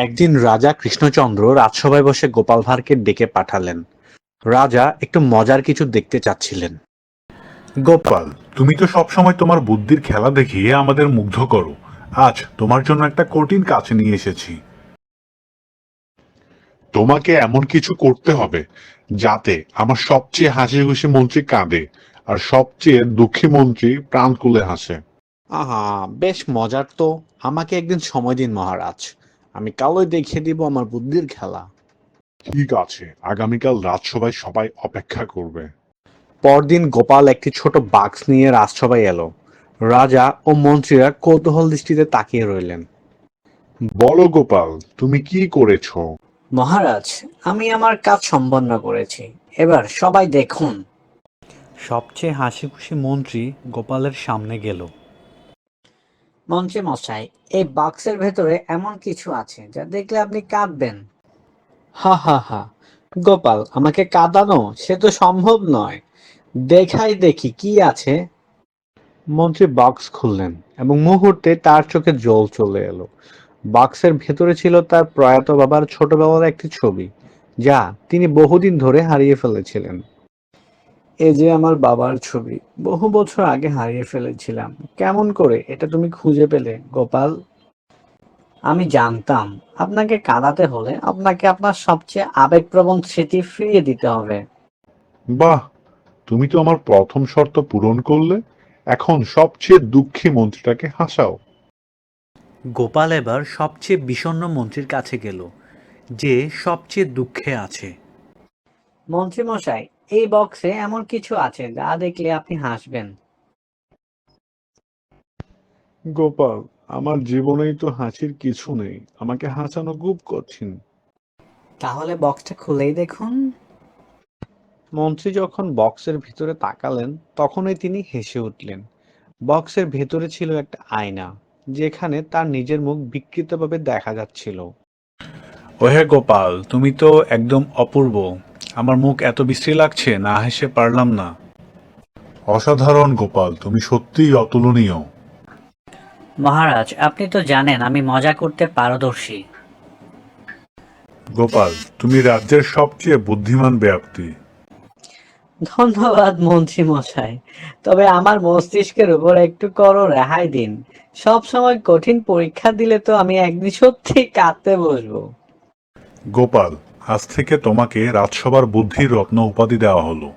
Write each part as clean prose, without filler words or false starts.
একদিন রাজা কৃষ্ণচন্দ্র রাজসভায় বসে গোপাল ভাঁড়কে ডেকে পাঠালেন। রাজা একটু মজার কিছু দেখতে চাচ্ছিলেন। গোপাল, তুমি তো সবসময় তোমার বুদ্ধির খেলা দেখিয়ে আমাদের মুগ্ধ করো। আজ তোমার জন্য একটা কঠিন কাজ নিয়ে এসেছি। তোমাকে এমন কিছু করতে হবে যাতে আমার সবচেয়ে হাসি খুশি মন্ত্রী কাঁদে আর সবচেয়ে দুঃখী মন্ত্রী প্রাণ খুলে হাসে। আহা, বেশ মজার তো। আমাকে একদিন সময় দিন মহারাজ, আমি কালই দেখিয়ে দিব আমার বুদ্ধির খেলা। ঠিক আছে, আগামীকাল রাজসভায় সবাই অপেক্ষা করবে। পরদিন গোপাল একটি ছোট বাক্স নিয়ে রাজসভায় এলো। রাজা ও মন্ত্রীরা কৌতূহল দৃষ্টিতে তাকিয়ে রইলেন। বলো গোপাল, তুমি কি করেছো? মহারাজ, আমি আমার কাজ সম্পন্ন করেছি। এবার সবাই দেখুন। সবচেয়ে হাসি খুশি মন্ত্রী গোপালের সামনে গেল। মন্ত্রী মশাই, এই বাক্সের ভেতরে এমন কিছু আছে যা দেখলে আপনি কাঁদবেন। হা হা হা, গোপাল, আমাকে কাঁদানো সে তো সম্ভব নয়। দেখাই দেখি কি আছে। মন্ত্রী বাক্স খুললেন এবং মুহূর্তে তার চোখে জল চলে এলো। বাক্সের ভেতরে ছিল তার প্রয়াত বাবার ছোটবেলার একটি ছবি, যা তিনি বহুদিন ধরে হারিয়ে ফেলেছিলেন। এই যে আমার বাবার ছবি, বহু বছর আগে হারিয়ে ফেলেছিলাম। কেমন করে এটা তুমি খুঁজে পেলে গোপাল? আমি জানতাম আপনাকে কাঁদাতে হলে আপনাকে আপনার সবচেয়ে আবেগপ্রবণ স্মৃতি ফিরিয়ে দিতে হবে। বাহ, তুমি তো আমার প্রথম শর্ত পূরণ করলে। এখন সবচেয়ে দুঃখী মন্ত্রীটাকে হাসাও। গোপাল এবার সবচেয়ে বিষণ্ণ মন্ত্রীর কাছে গেল, যে সবচেয়ে দুঃখে আছে। মন্ত্রী মশাই, এই বক্সে এমন কিছু আছে যা দেখলে আপনি হাসবেন। গোপাল, আমার জীবনেই তো হাসির কিছু নেই, আমাকে হাসানো খুব কঠিন। তাহলে বক্সটা খুলেই দেখুন। মন্ত্রী যখন বক্সের ভিতরে তাকালেন, তখনই তিনি হেসে উঠলেন। বক্সের ভেতরে ছিল একটা আয়না, যেখানে তার নিজের মুখ বিকৃতভাবে দেখা যাচ্ছিল। ওহে গোপাল, তুমি তো একদম অপূর্ব। আমার মুখ এত বিশ্রী লাগছে, না হেসে পারলাম না। অসাধারণ গোপাল, তুমি সত্যিই অতুলনীয়। মহারাজ, আপনি তো জানেন আমি মজা করতে পারদর্শী। গোপাল, তুমি রাজ্যের সবচেয়ে বুদ্ধিমান ব্যক্তি। ধন্যবাদ মন্ত্রী মশাই, তবে আমার মস্তিষ্কের উপর একটু করো রেহাই দিন। সব সময় কঠিন পরীক্ষা দিলে তো আমি একদিন সত্যি কাঁদতে বসবো। গোপাল, আজ থেকে তোমাকে রাজসভার বুদ্ধির রত্ন উপাধি দেওয়া হলো।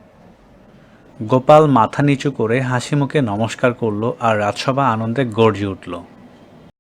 গোপাল মাথা নিচু করে হাসি মুখে নমস্কার করলো আর রাজসভা আনন্দে গর্জে উঠল।